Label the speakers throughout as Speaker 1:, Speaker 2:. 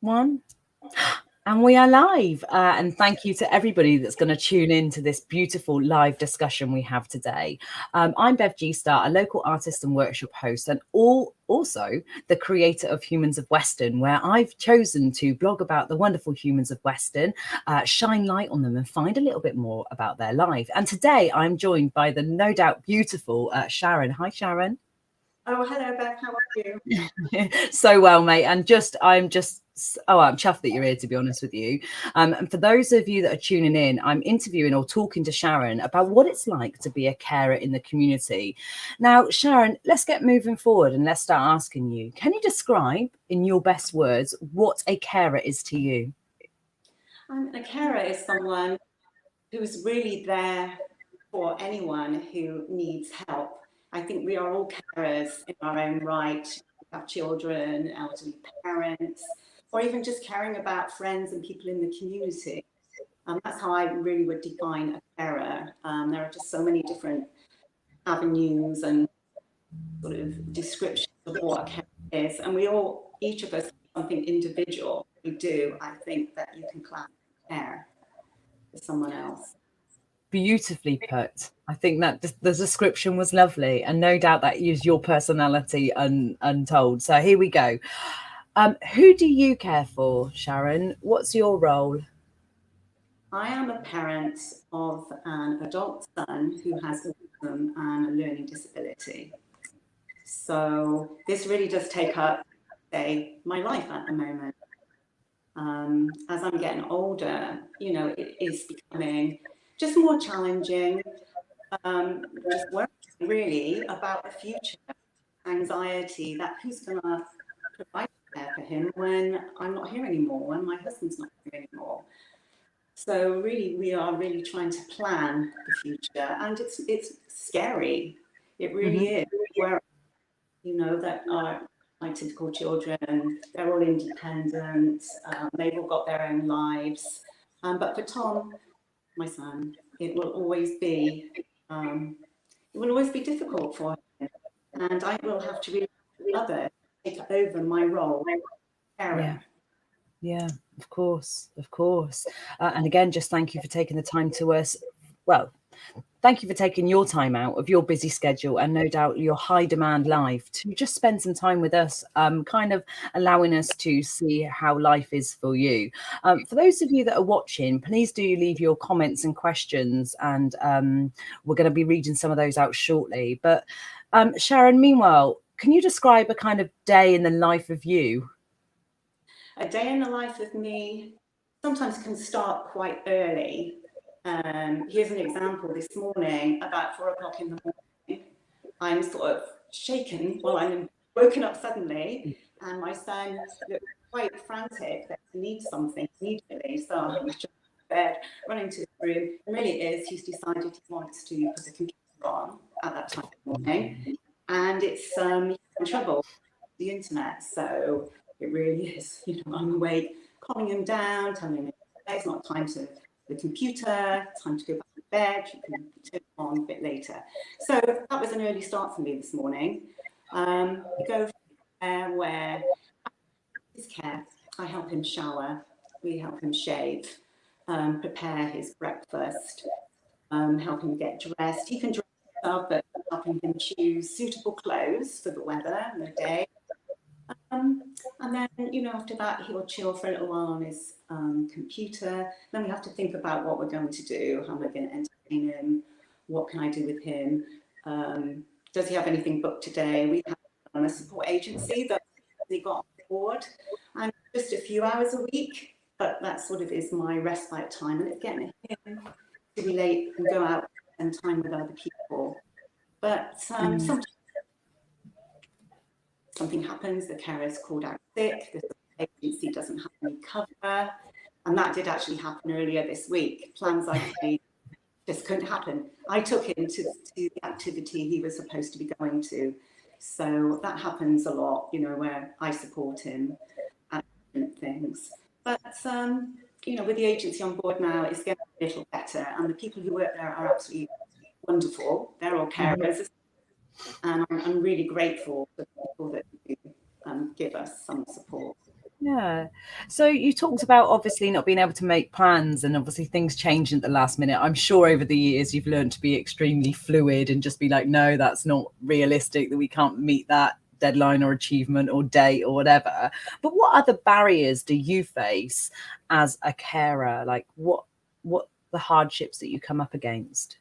Speaker 1: One. And we are live. And thank you to everybody that's going to tune in to this beautiful live discussion we have today. I'm Bev G Star, a local artist and workshop host, and also the creator of Humans of Weston, where I've chosen to blog about the wonderful humans of Weston, shine light on them and find a little bit more about their life. And today I'm joined by the no doubt beautiful Sharon. Hi, Sharon.
Speaker 2: Oh, hello, Beth. How are
Speaker 1: you? So well, mate. And I'm chuffed that you're here, to be honest with you. And for those of you that are tuning in, I'm interviewing or talking to Sharon about what it's like to be a carer in the community. Now, Sharon, let's get moving forward and let's start asking you, can you describe in your best words what a carer is to you?
Speaker 2: A carer is someone who's really there for anyone who needs help. I think we are all carers in our own right. We have children, elderly parents, or even just caring about friends and people in the community. That's how I really would define a carer. There are just so many different avenues and sort of descriptions of what a carer is. And each of us, have something individual we do, I think, that you can class as care for someone else.
Speaker 1: Beautifully put. I think that the description was lovely, and no doubt that is your personality untold. So here we go. Who do you care for, Sharon? What's your role?
Speaker 2: I am a parent of an adult son who has autism and a learning disability. So this really does take up, say, my life at the moment. As I'm getting older, it is becoming just more challenging, just worrying really about the future, anxiety that who's going to provide care for him when I'm not here anymore, when my husband's not here anymore. So really, we are really trying to plan the future, and it's scary. It really is. Where that are my typical children, they're all independent. They've all got their own lives. But for Tom, my son, it will always be difficult for him, and I will have to really others take over my role.
Speaker 1: Yeah, of course. And again, just thank you for taking the time thank you for taking your time out of your busy schedule and no doubt your high demand life to just spend some time with us, kind of allowing us to see how life is for you. For those of you that are watching, please do leave your comments and questions, and we're going to be reading some of those out shortly. But Sharon, meanwhile, can you describe a kind of day in the life of you?
Speaker 2: A day in the life of me sometimes can start quite early. Here's an example. This morning, about 4 o'clock in the morning, I'm sort of shaken. Well, I'm woken up suddenly, and my son looked quite frantic that he needs something immediately. So I was just in bed, running to his room. And really it is, he's decided he wants to put the computer on at that time of the morning. And it's he's in trouble with the internet. So it really is, I'm awake, calming him down, telling him it's not time to the computer, time to go back to bed, you can turn it on a bit later. So that was an early start for me this morning. We go from where his care, I help him shower, we help him shave, prepare his breakfast, help him get dressed. He can dress himself, but helping him choose suitable clothes for the weather and the day. And then, after that, he will chill for a little while on his computer. Then we have to think about what we're going to do, how we're going to entertain him, what can I do with him, does he have anything booked today? We have a support agency that he got on board, and just a few hours a week, but that sort of is my respite time, and it's getting him to be late and go out and spend time with other people. But sometimes something happens, the carer is called out sick, the agency doesn't have any cover, and that did actually happen earlier this week. Plans I made just couldn't happen. I took him to the activity he was supposed to be going to, so that happens a lot, where I support him at different things. But with the agency on board now, it's getting a little better, and the people who work there are absolutely wonderful. They're all carers. And I'm really grateful for the people that do give us some support.
Speaker 1: Yeah. So you talked about obviously not being able to make plans, and obviously things change at the last minute. I'm sure over the years you've learned to be extremely fluid and just be like, no, that's not realistic, that we can't meet that deadline or achievement or date or whatever. But what other barriers do you face as a carer? Like what the hardships that you come up against?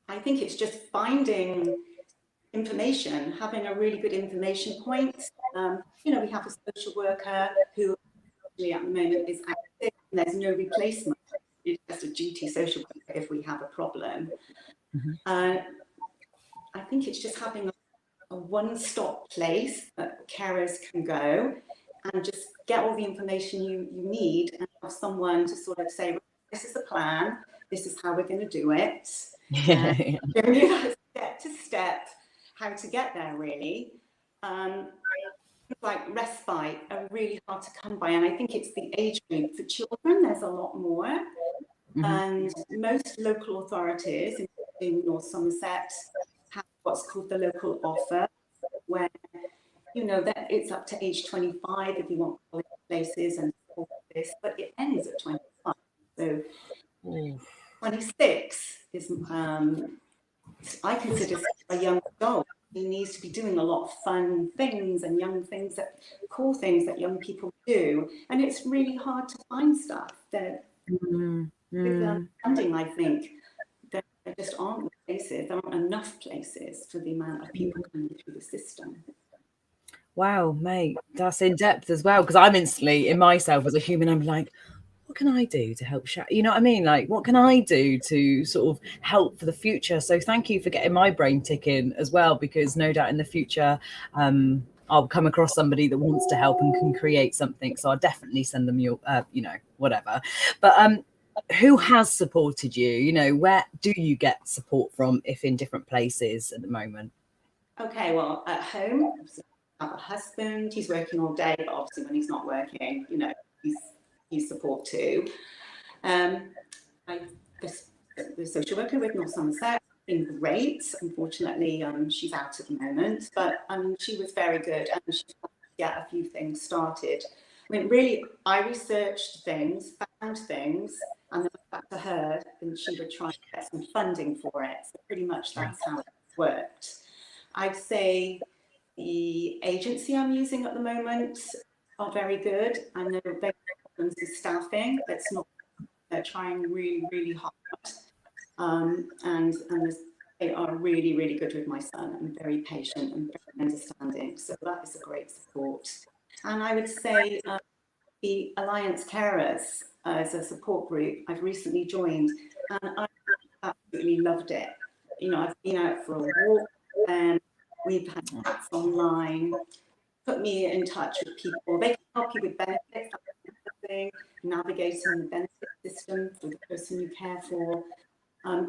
Speaker 2: I think it's just finding information, having a really good information point. We have a social worker who actually at the moment is active, and there's no replacement. It's just a duty social worker if we have a problem.
Speaker 1: Mm-hmm.
Speaker 2: I think it's just having a one-stop place that carers can go and just get all the information you need, and have someone to sort of say, this is the plan, this is how we're going to do it.
Speaker 1: Yeah.
Speaker 2: Step to step how to get there, really. Like respite are really hard to come by, and I think it's the age group. For children, there's a lot more.
Speaker 1: Mm-hmm.
Speaker 2: And most local authorities, including North Somerset, have what's called the local offer, where that it's up to age 25 if you want college places and all this, but it ends at 25. So 26 is, I consider a young adult. He needs to be doing a lot of fun things and cool things that young people do. And it's really hard to find stuff that with funding, I think there just aren't places, there aren't enough places for the amount of people coming through the system.
Speaker 1: Wow, mate, that's in depth as well. Because I'm instantly in myself as a human, I'm like, what can I do to help you know what I mean? Like, what can I do to sort of help for the future? So thank you for getting my brain ticking as well, because no doubt in the future, I'll come across somebody that wants to help and can create something. So I'll definitely send them your, whatever. But who has supported you? Where do you get support from, if in different places at the moment?
Speaker 2: Okay, well, at home, I have a husband. He's working all day, but obviously when he's not working, he's support too. The social worker with North Somerset has been great. Unfortunately, she's out at the moment, but she was very good, and she's trying to get a few things started. I mean, really, I researched things, found things, and then went back to her, and she would try to get some funding for it. So pretty much that's how it worked. I'd say the agency I'm using at the moment are very good. I know they have problems with staffing. They're trying really, really hard. And they are really, really good with my son, and very patient and very understanding. So that is a great support. And I would say the Alliance Carers as a support group, I've recently joined, and I absolutely loved it. I've been out for a walk, and we've had chats online, put me in touch with people. They can help you with benefits, navigating the benefit system for the person you care for.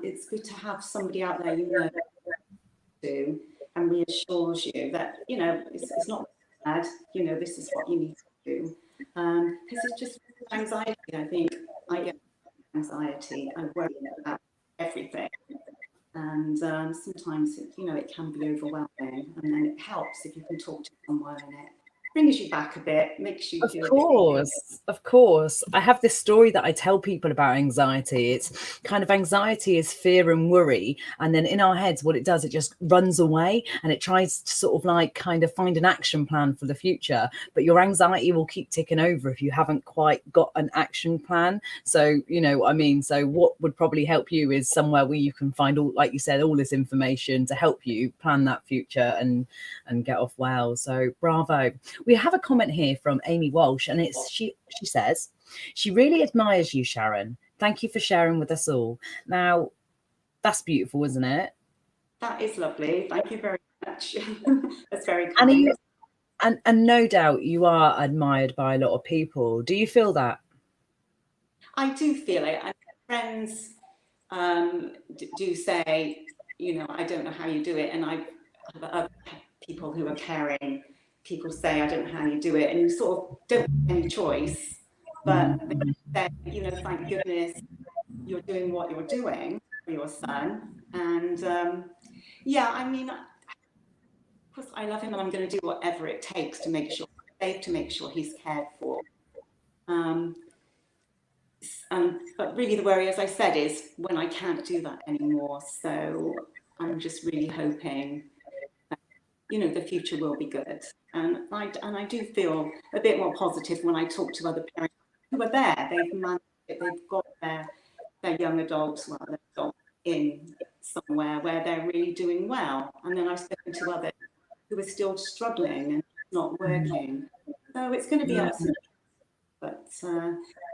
Speaker 2: It's good to have somebody out there do and reassures you that it's not bad. This is what you need to do. Because it's just anxiety. I think I get anxiety. I worry about everything. And sometimes it can be overwhelming, and then it helps if you can talk to someone, and it brings you back a bit, makes you feel
Speaker 1: Of course. I have this story that I tell people about anxiety. It's kind of, anxiety is fear and worry, and then in our heads what it does, it just runs away and it tries to sort of like kind of find an action plan for the future, but your anxiety will keep ticking over if you haven't quite got an action plan. So what I mean. So what would probably help you is somewhere where you can find, all, like you said, all this information to help you plan that future and get off well. So bravo. We have a comment here from Amy Walsh, and she says, she really admires you, Sharon. Thank you for sharing with us all. Now, that's beautiful, isn't it?
Speaker 2: That is lovely. Thank you very much. That's very
Speaker 1: kind. And no doubt you are admired by a lot of people. Do you feel that?
Speaker 2: I do feel it. And friends do say, I don't know how you do it. And I have other people who are caring. People say, I don't know how you do it. And you sort of don't have any choice. But they say, thank goodness you're doing what you're doing for your son. And I mean, of course, I love him, and I'm going to do whatever it takes to make sure safe, to make sure he's cared for. But really the worry, as I said, is when I can't do that anymore. So I'm just really hoping that, the future will be good. And I do feel a bit more positive when I talk to other parents who are there. They've managed it. They've got their young adults, their adults in somewhere where they're really doing well. And then I've spoken to others who are still struggling and not working. So it's going to be ups and downs. But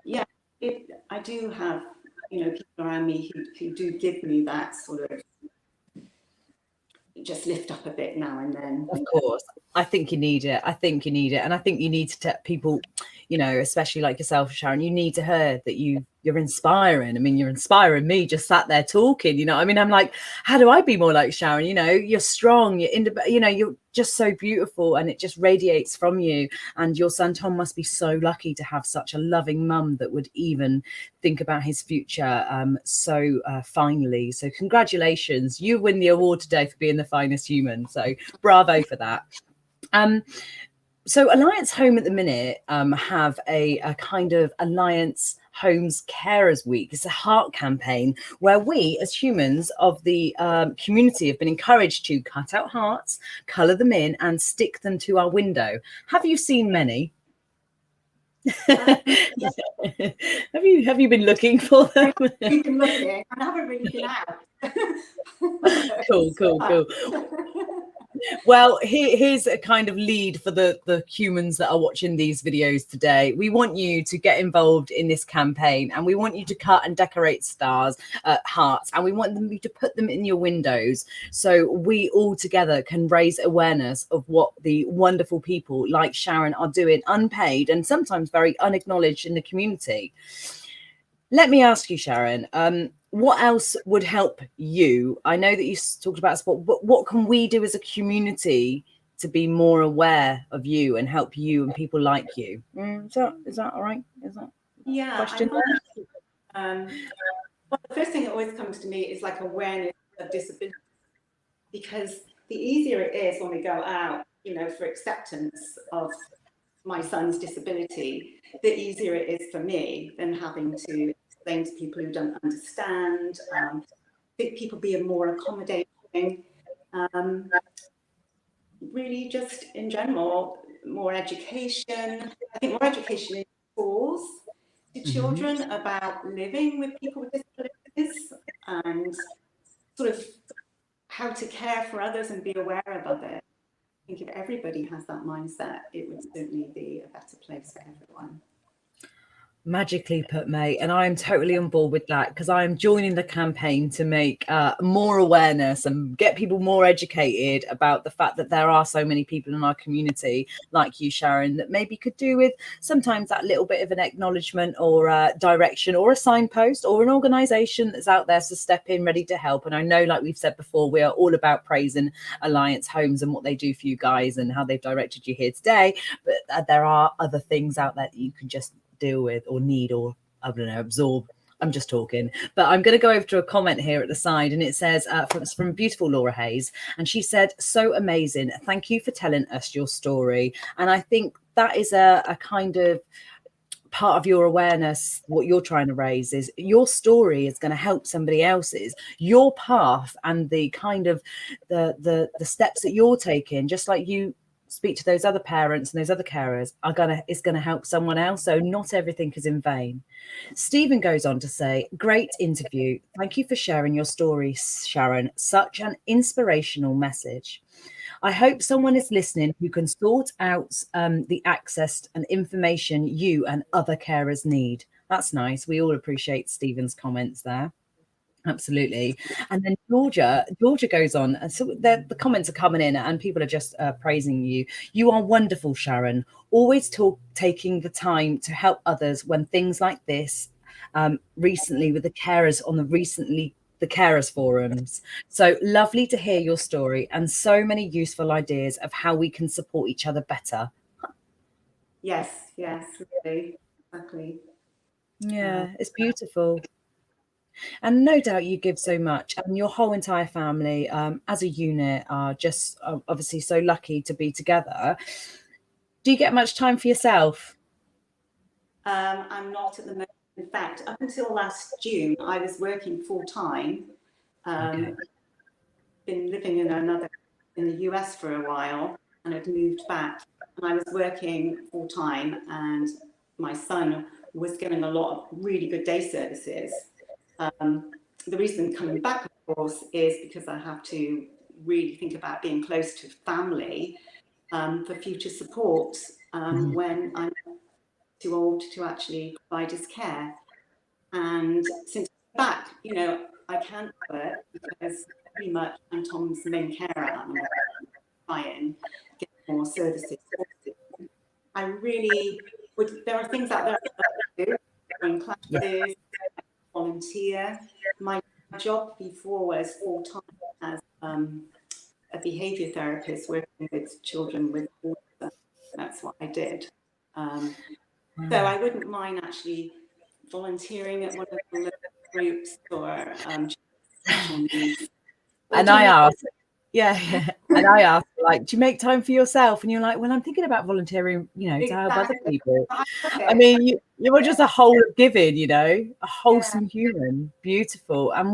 Speaker 2: yeah, I do have, people around me who do give me that sort of just lift up a bit now and then.
Speaker 1: Of course. I think you need it. And I think you need to tell people, especially like yourself, Sharon, you need to hear that you're inspiring. I mean, you're inspiring me just sat there talking, I'm like, how do I be more like Sharon? You're strong, you're just so beautiful, and it just radiates from you. And your son Tom must be so lucky to have such a loving mum that would even think about his future so finely. So congratulations, you win the award today for being the finest human. So bravo for that. So Alliance Home at the minute have a kind of Alliance Homes Carers Week. It's a heart campaign where we as humans of the community have been encouraged to cut out hearts, colour them in and stick them to our window. Have you seen many? Have you been looking for them?
Speaker 2: I've been looking. I haven't really been out.
Speaker 1: Cool. Well, here's a kind of lead for the humans that are watching these videos today. We want you to get involved in this campaign, and we want you to cut and decorate stars, hearts, and we want you to put them in your windows so we all together can raise awareness of what the wonderful people like Sharon are doing, unpaid and sometimes very unacknowledged in the community. Let me ask you, Sharon, what else would help you? I know that you talked about sport, but what can we do as a community to be more aware of you and help you and people like you? Is that all right? Is that
Speaker 2: a question? Well, the first thing that always comes to me is like awareness of disability, because the easier it is when we go out, for acceptance of my son's disability, the easier it is for me than having to explain to people who don't understand. I think people being more accommodating, really just in general, more education. I think more education in schools to children about living with people with disabilities and sort of how to care for others and be aware of others. I think if everybody has that mindset, it would certainly be a better place for everyone.
Speaker 1: Magically put, mate, and I am totally on board with that, because I am joining the campaign to make more awareness and get people more educated about the fact that there are so many people in our community like you, Sharon, that maybe could do with sometimes that little bit of an acknowledgement or direction or a signpost or an organisation that's out there to step in ready to help. And I know, like we've said before, we are all about praising Alliance Homes and what they do for you guys and how they've directed you here today, but there are other things out there that you can just deal with or need, or I don't know, absorb. I'm just talking, but I'm going to go over to a comment here at the side, and it says from beautiful Laura Hayes, and she said, so amazing, thank you for telling us your story. And I think that is a kind of part of your awareness. What you're trying to raise is your story is going to help somebody else's. Your path and the kind of the steps that you're taking, just like you speak to those other parents and those other carers, is gonna help someone else. So not everything is in vain. Stephen goes on to say, great interview, thank you for sharing your story, Sharon, such an inspirational message. I hope someone is listening who can sort out the access and information you and other carers need. That's nice. We all appreciate Stephen's comments there. Absolutely. And then Georgia goes on, and so the comments are coming in and people are just praising you. You are wonderful, Sharon, always taking the time to help others when things like this, recently with the carers on the carers forums. So lovely to hear your story and so many useful ideas of how we can support each other better.
Speaker 2: Yes, really, exactly.
Speaker 1: Yeah, it's beautiful. And no doubt you give so much, and your whole entire family as a unit are just obviously so lucky to be together. Do you get much time for yourself?
Speaker 2: I'm not at the moment. In fact, up until last June, I was working full time.
Speaker 1: Okay.
Speaker 2: Been living in the US for a while, and had moved back. And I was working full time, and my son was getting a lot of really good day services. The reason coming back, of course, is because I have to really think about being close to family for future support when I'm too old to actually provide his care. And since I'm back, I can't work because pretty much I'm Tom's main carer and I'm trying to get more services. I really would, there are things out there I do, join classes, volunteer. My job before was full time as a behaviour therapist working with children with autism. That's what I did. So I wouldn't mind actually volunteering at one of the groups or special needs. Or
Speaker 1: And
Speaker 2: doing
Speaker 1: I
Speaker 2: it.
Speaker 1: asked, yeah. And I asked, like, do you make time for yourself? And you're like, well, I'm thinking about volunteering, to help other
Speaker 2: Exactly.
Speaker 1: people.
Speaker 2: I love
Speaker 1: I
Speaker 2: it.
Speaker 1: mean, you were just a whole of giving, a
Speaker 2: Yeah.
Speaker 1: wholesome human, beautiful. And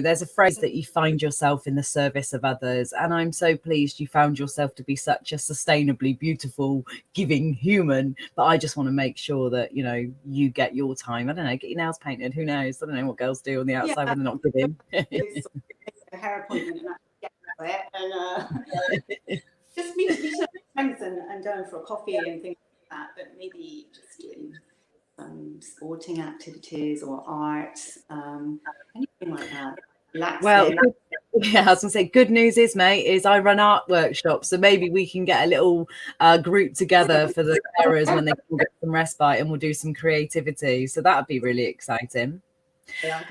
Speaker 1: there's a phrase that you find yourself in the service of others. And I'm so pleased you found yourself to be such a sustainably beautiful, giving human. But I just want to make sure that, you get your time. I don't know, get your nails painted. Who knows? I don't know what girls do on the outside when they're not giving.
Speaker 2: A hair appointment and actually get it and just meet up with friends and going for a coffee and things like that, but maybe just doing some sporting activities or art, anything like that.
Speaker 1: Well,
Speaker 2: Relaxing.
Speaker 1: yeah, I was gonna say, good news is I run art workshops, so maybe we can get a little group together for the carers when they can get some respite, and we'll do some creativity. So that would be really exciting.
Speaker 2: Yeah.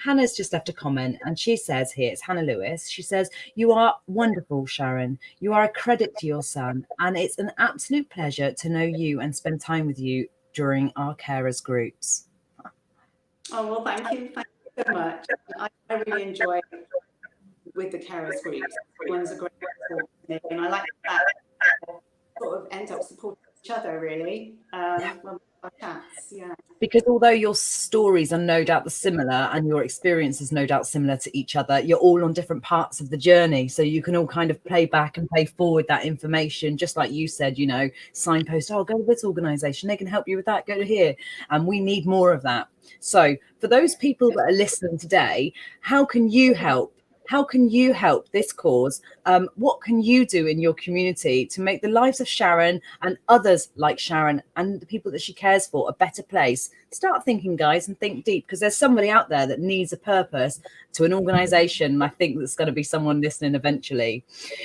Speaker 1: Hannah's just left a comment, and she says here, it's Hannah Lewis. She says, "You are wonderful, Sharon. You are a credit to your son, and it's an absolute pleasure to know you and spend time with you during our carers groups."
Speaker 2: Oh, well, thank you so much. I really enjoy with the carers groups. One's a great support for me, and I like that sort of end up supporting each other really when we have chats. Yeah.
Speaker 1: Because although your stories are no doubt similar and your experience is no doubt similar to each other, you're all on different parts of the journey. So you can all kind of play back and play forward that information, just like you said, signpost, oh, go to this organization, they can help you with that, go to here. And we need more of that. So for those people that are listening today, how can you help? How can you help this cause? What can you do in your community to make the lives of Sharon and others like Sharon and the people that she cares for a better place? Start thinking, guys, and think deep, because there's somebody out there that needs a purpose to an organization. And I think there's going to be someone listening eventually.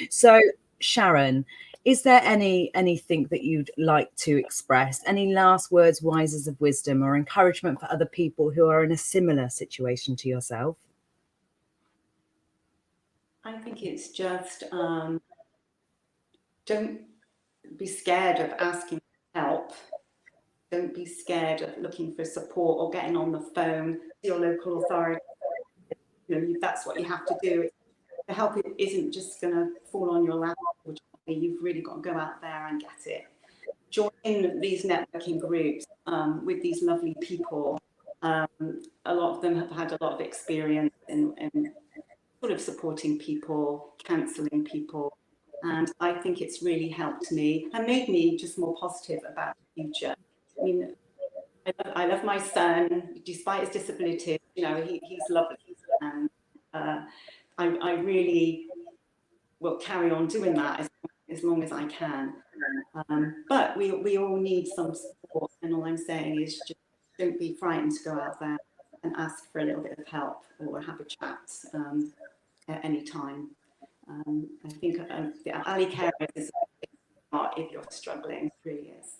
Speaker 1: So, Sharon, is there anything that you'd like to express? Any last words, wises of wisdom, or encouragement for other people who are in a similar situation to yourself?
Speaker 2: I think it's just don't be scared of asking for help. Don't be scared of looking for support or getting on the phone to your local authority. That's what you have to do. The help isn't just going to fall on your lap. You've really got to go out there and get it. Join these networking groups with these lovely people. A lot of them have had a lot of experience in sort of supporting people, counselling people. And I think it's really helped me and made me just more positive about the future. I mean, I love my son, despite his disability, he's lovely. And I really will carry on doing that as long as I can. But we all need some support. And all I'm saying is just don't be frightened to go out there and ask for a little bit of help or have a chat at any time. I think the alley care is if you're struggling, it really is.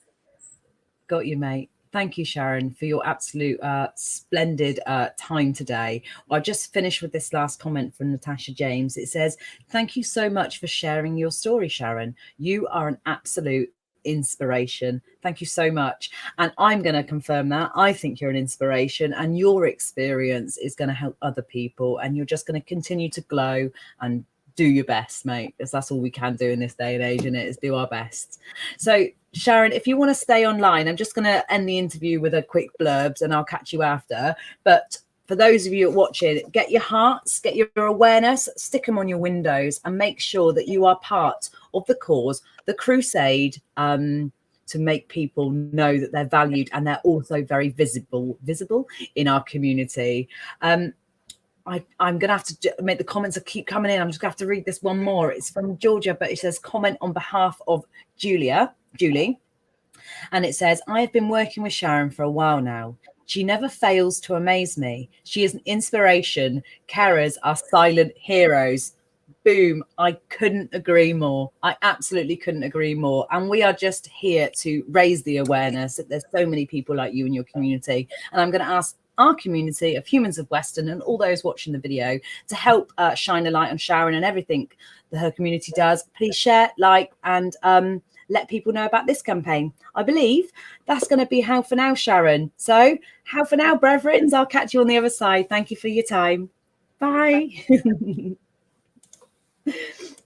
Speaker 1: Got you, mate. Thank you, Sharon, for your absolute splendid time today. I'll just finish with this last comment from Natasha James. It says, "Thank you so much for sharing your story, Sharon. You are an absolute inspiration. Thank you so much." And I'm going to confirm that. I think you're an inspiration, and your experience is going to help other people, and you're just going to continue to glow and do your best, mate, because that's all we can do in this day and age, and it is do our best. So Sharon, if you want to stay online, I'm just going to end the interview with a quick blurbs and I'll catch you after. But for those of you watching, get your hearts, get your awareness, stick them on your windows, and make sure that you are part of the cause, the crusade, to make people know that they're valued and they're also very visible in our community. I'm going to have to make the comments that keep coming in. I'm just going to have to read this one more. It's from Georgia, but it says, comment on behalf of Julie. And it says, I have been working with Sharon for a while now. She never fails to amaze me. She is an inspiration. Carers are silent heroes. Boom. I couldn't agree more. I absolutely couldn't agree more. And we are just here to raise the awareness that there's so many people like you in your community. And I'm going to ask our community of Humans of Weston and all those watching the video to help shine a light on Sharon and everything that her community does. Please share, like, and let people know about this campaign. I believe that's going to be how for now, Sharon. So how for now, brethren. I'll catch you on the other side. Thank you for your time. Bye.